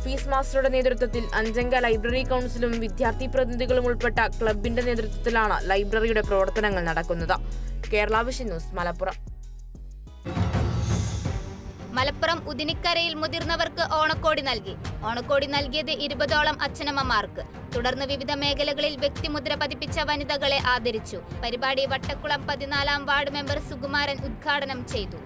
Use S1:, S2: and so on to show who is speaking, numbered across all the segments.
S1: Office മാസ്റ്ററുടെ നേതൃത്വത്തിൽ അഞ്ചംഗ ലൈബ്രറി കൗൺസിലും വിദ്യാർത്ഥി പ്രതിനിധികളും ഉൾപ്പെട്ട ക്ലബിന്റെ നേതൃത്വത്തിലാണ് ലൈബ്രറിയുടെ പ്രവർത്തനങ്ങൾ നടക്കുന്നത്. Kerala vision news, Malappuram.
S2: മലപ്പുറം ഉദിനിക്കരയിൽ മുതിർന്നവർക്ക് ഓണക്കോടി നൽകി. ഓണക്കോടി നൽകിയത് 20ഓളം അച്ഛനമ്മമാർക്ക്. തുടർന്ന് വിവിധ മേഖലകളിൽ വ്യക്തിമുദ്ര പതിപ്പിച്ച വനിതകളെ ആദരിച്ചു. പരിപാടി വട്ടക്കുളം 14-ാം വാർഡ് മെമ്പർ സുകുമാരൻ ഉദ്ഘാടനം ചെയ്തു.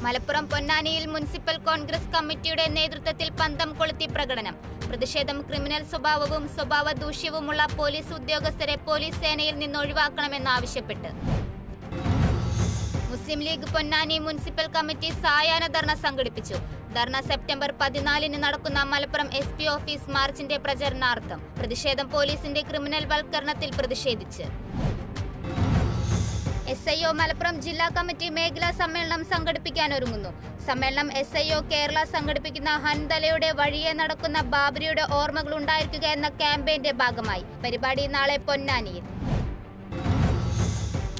S2: മലപ്പുറം പൊന്നാനിയിൽ മുനിസിപ്പൽ കോൺഗ്രസ് കമ്മിറ്റിയുടെ നേതൃത്വത്തിൽ പന്തം കൊളുത്തി പ്രകടനം. പ്രതിഷേധം ക്രിമിനൽ സ്വഭാവവും സ്വഭാവ ദൂഷ്യവുമുള്ള പോലീസ് ഉദ്യോഗസ്ഥരെ പോലീസ് സേനയിൽ നിന്ന് ഒഴിവാക്കണമെന്നാവശ്യപ്പെട്ട് മുസ്ലിം ലീഗ് പൊന്നാനി മുനിസിപ്പൽ കമ്മിറ്റി സായാഹ്ന ധർണ സംഘടിപ്പിച്ചു. ധർണ സെപ്റ്റംബർ 14-ന് നടക്കുന്ന മലപ്പുറം SP ഓഫീസ് മാർച്ചിന്റെ പ്രചരണാർത്ഥം. പ്രതിഷേധം പോലീസിന്റെ ക്രിമിനൽ വൽക്കരണത്തിൽ പ്രതിഷേധിച്ച് SIO മലപ്പുറം ജില്ലാ കമ്മിറ്റി മേഖലാ സമ്മേളനം സംഘടിപ്പിക്കാനൊരുങ്ങുന്നു. സമ്മേളനം SIO കേരള സംഘടിപ്പിക്കുന്ന ഹൻതലയുടെ വഴിയെ നടക്കുന്ന ബാബരിയുടെ ഓർമ്മകൾ ഉണ്ടായിരിക്കുക എന്ന ക്യാമ്പയിന്റെ ഭാഗമായി. പരിപാടി നാളെ പൊന്നാനിയിൽ.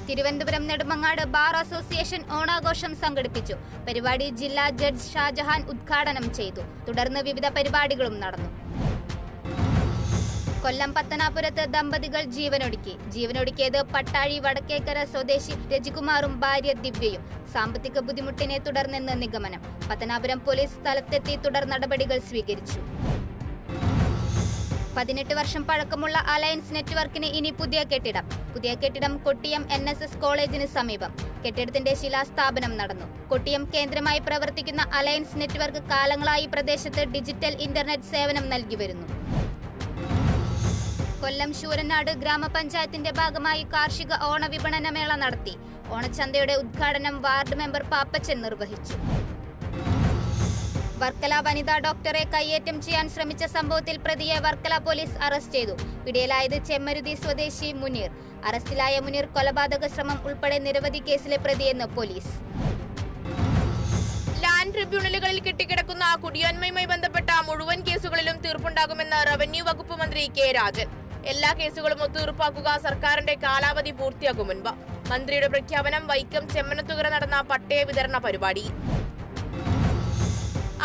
S2: തിരുവനന്തപുരം നെടുമങ്ങാട് ബാർ അസോസിയേഷൻ ഓണാഘോഷം സംഘടിപ്പിച്ചു. പരിപാടി ജില്ലാ ജഡ്ജ് ഷാജഹാൻ ഉദ്ഘാടനം ചെയ്തു. തുടർന്ന് വിവിധ പരിപാടികളും നടന്നു. കൊല്ലം പത്തനാപുരത്ത് ദമ്പതികൾ ജീവനൊടുക്കിയത് പട്ടാഴി വടക്കേക്കര സ്വദേശി രജികുമാറും ഭാര്യ ദിവ്യയും. സാമ്പത്തിക ബുദ്ധിമുട്ടിനെ തുടർന്നെന്ന് നിഗമനം. പത്തനാപുരം പോലീസ് സ്ഥലത്തെത്തി തുടർ നടപടികൾ സ്വീകരിച്ചു. 18 വർഷം പഴക്കമുള്ള അലയൻസ് നെറ്റ്വർക്കിന് ഇനി പുതിയ കെട്ടിടം കൊട്ടിയം NSS കോളേജിന് സമീപം. കെട്ടിടത്തിന്റെ ശിലാസ്ഥാപനം നടന്നു. കൊട്ടിയം കേന്ദ്രമായി പ്രവർത്തിക്കുന്ന അലയൻസ് നെറ്റ്വർക്ക് കാലങ്ങളായി പ്രദേശത്ത് ഡിജിറ്റൽ ഇന്റർനെറ്റ് സേവനം നൽകി വരുന്നു. കൊല്ലം ശൂരനാട് ഗ്രാമപഞ്ചായത്തിന്റെ ഭാഗമായി കാർഷിക ഓണ വിപണന മേള നടത്തി. ഓണച്ചന്തയുടെ ഉദ്ഘാടനം വാർഡ് മെമ്പർ പാപ്പച്ചൻ നിർവഹിച്ചു. വർക്കല വനിതാ ഡോക്ടറെ കയ്യേറ്റം ചെയ്യാൻ ശ്രമിച്ച സംഭവത്തിൽ പ്രതിയെ വർക്കല പോലീസ് അറസ്റ്റ് ചെയ്തു. പിടിയിലായത് ചെമ്മരുതി സ്വദേശി മുനീർ. അറസ്റ്റിലായ മുനീർ കൊലപാതക ശ്രമം ഉൾപ്പെടെ നിരവധി കേസിലെ പ്രതിയെന്ന് പോലീസ്.
S1: ലാൻഡ് ട്രിബ്യൂണലുകളിൽ കെട്ടിക്കിടക്കുന്ന കുടിയാന്മയുമായി ബന്ധപ്പെട്ട മുഴുവൻ കേസുകളിലും തീർപ്പുണ്ടാകുമെന്ന് റവന്യൂ വകുപ്പ് മന്ത്രി കെ രാജൻ. എല്ലാ കേസുകളും ഒത്തുതീർപ്പാക്കുക സർക്കാരിന്റെ കാലാവധി പൂർത്തിയാക്കും മുൻപ്. മന്ത്രിയുടെ പ്രഖ്യാപനം വൈക്കം ചെമ്മനത്തുകര നടന്ന പട്ടയ വിതരണ പരിപാടി.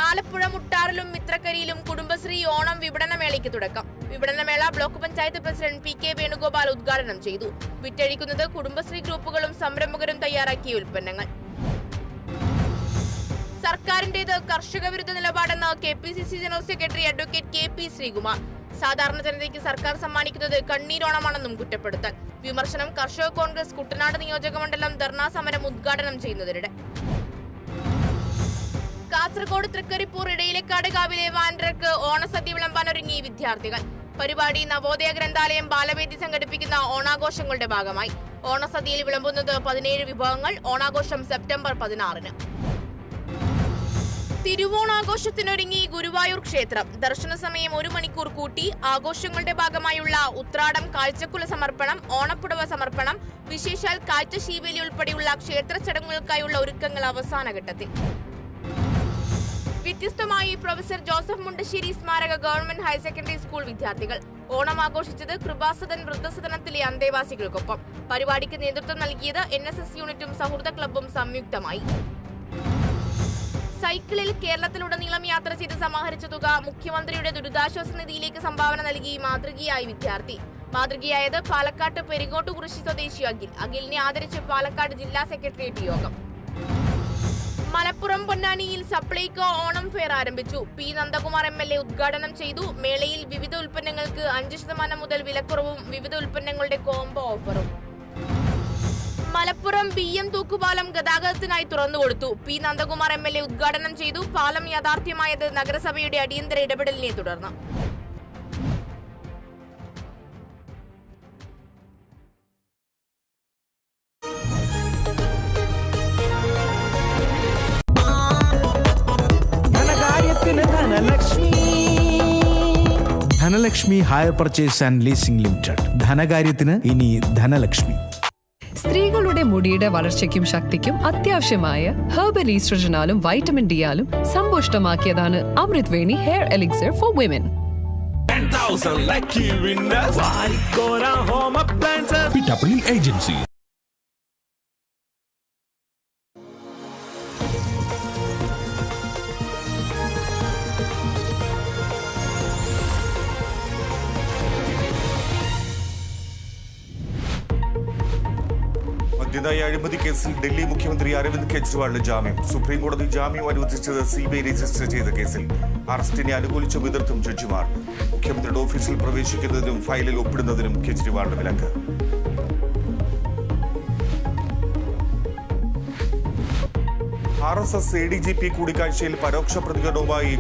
S1: ആലപ്പുഴ മുട്ടാറിലും മിത്രക്കരിയിലും കുടുംബശ്രീ ഓണം വിപണനമേളയ്ക്ക് തുടക്കം. വിപണനമേള block panchayat president PK Venugopal ഉദ്ഘാടനം ചെയ്തു. വിറ്റഴിക്കുന്നത് കുടുംബശ്രീ ഗ്രൂപ്പുകളും സംരംഭകരും തയ്യാറാക്കിയ ഉൽപ്പന്നങ്ങൾ. സർക്കാരിന്റേത് കർഷക വിരുദ്ധ നിലപാടെന്ന് KPCC general secretary advocate KP Sreekumar. സാധാരണ ജനതയ്ക്ക് സർക്കാർ സമ്മാനിക്കുന്നത് കണ്ണീരോണമാണെന്നും കുറ്റപ്പെടുത്തൽ. വിമർശനം കർഷക കോൺഗ്രസ് കുട്ടനാട് നിയോജക മണ്ഡലം ധർണാ സമരം ഉദ്ഘാടനം ചെയ്യുന്നതിനിടെ. കാസർഗോഡ് തൃക്കരിപ്പൂർ ഇടയിലേക്കാട് കാവിലെ വാൻഡ്രക്ക് ഓണസദ്യ വിളമ്പാനൊരുങ്ങി വിദ്യാർത്ഥികൾ. പരിപാടി നവോദയ ഗ്രന്ഥാലയം ബാലവേദി സംഘടിപ്പിക്കുന്ന ഓണാഘോഷങ്ങളുടെ ഭാഗമായി. ഓണസദ്യയിൽ വിളമ്പുന്നത് 17 വിഭവങ്ങൾ. ഓണാഘോഷം സെപ്റ്റംബർ 16-ന്. തിരുവോണാഘോഷത്തിനൊരുങ്ങി ഗുരുവായൂർ ക്ഷേത്രം. ദർശന സമയം 1 മണിക്കൂർ കൂട്ടി. ആഘോഷങ്ങളുടെ ഭാഗമായുള്ള ഉത്രാടം കാഴ്ചക്കുല സമർപ്പണം, ഓണപ്പുടവ സമർപ്പണം, വിശേഷാൽ കാഴ്ച ശീവേലി ഉൾപ്പെടെയുള്ള ക്ഷേത്ര ചടങ്ങുകൾക്കായുള്ള ഒരുക്കങ്ങൾ അവസാന ഘട്ടത്തിൽ. വ്യത്യസ്തമായി പ്രൊഫസർ ജോസഫ് മുണ്ടശ്ശേരി സ്മാരക ഗവൺമെന്റ് ഹയർ സെക്കൻഡറി സ്കൂൾ വിദ്യാർത്ഥികൾ ഓണം ആഘോഷിച്ചത് കൃപാസദൻ വൃദ്ധസദനത്തിലെ അന്തേവാസികൾക്കൊപ്പം. പരിപാടിക്ക് നേതൃത്വം നൽകിയത് NSS യൂണിറ്റും സൗഹൃദ ക്ലബ്ബും സംയുക്തമായി. സൈക്കിളിൽ കേരളത്തിലുടനീളം യാത്ര ചെയ്ത് സമാഹരിച്ച തുക മുഖ്യമന്ത്രിയുടെ ദുരിതാശ്വാസ നിധിയിലേക്ക് സംഭാവന നൽകി മാതൃകയായി വിദ്യാർത്ഥി. മാതൃകയായത് പാലക്കാട് പെരിങ്ങോട്ടുകുറിശി സ്വദേശി അഖിലിനെ ആദരിച്ച് പാലക്കാട് ജില്ലാ സെക്രട്ടേറിയറ്റ് യോഗം. മലപ്പുറം പൊന്നാനിയിൽ സപ്ലൈകോ ഓണം ഫെയർ ആരംഭിച്ചു. P നന്ദകുമാർ MLA ഉദ്ഘാടനം ചെയ്തു. മേളയിൽ വിവിധ ഉൽപ്പന്നങ്ങൾക്ക് 5% മുതൽ വിലക്കുറവും വിവിധ ഉൽപ്പന്നങ്ങളുടെ കോംബോ ഓഫറും. മലപ്പുറം BM തൂക്കുപാലം ഗതാഗതത്തിനായി തുറന്നുകൊടുത്തു. P നന്ദകുമാർ MLA ഉദ്ഘാടനം ചെയ്തു. പാലം യാഥാർത്ഥ്യമായത് നഗരസഭയുടെ അടിയന്തര ഇടപെടലിനെ തുടർന്ന്.
S3: Dhanalakshmi hire purchase and leasing limited. ധനകാര്യത്തിന് ഇനി ധനലക്ഷ്മി.
S4: സ്ത്രീകളുടെ മുടിയുടെ വളർച്ചയ്ക്കും ശക്തിക്കും അത്യാവശ്യമായ ഹെർബൽ ഈസ്ട്രജനാലും വൈറ്റമിൻ ഡിയാലും സമ്പുഷ്ടമാക്കിയതാണ് Amrut Veni hair elixir for women.
S5: 10,000 lucky winners. Varicora Home Appliances.
S6: PWE Agency. പുതിയതായി അഴിമതി കേസിൽ ഡൽഹി മുഖ്യമന്ത്രി അരവിന്ദ് കെജ്രിവാളിന് ജാമ്യം. സുപ്രീം കോടതി ജാമ്യം അനുവദിച്ചത് CBI രജിസ്റ്റർ ചെയ്ത കേസിൽ. അറസ്റ്റിനെ അനുകൂലിച്ചും എതിർത്തും ജഡ്ജിമാർ. മുഖ്യമന്ത്രിയുടെ ഓഫീസിൽ പ്രവേശിക്കുന്നതിനും ഫയലിൽ ഒപ്പിടുന്നതിനും കെജ്രിവാളിന് വിലക്ക്. RSS ADGP കൂടിക്കാഴ്ചയിൽ പരോക്ഷ പ്രതികരണവുമായി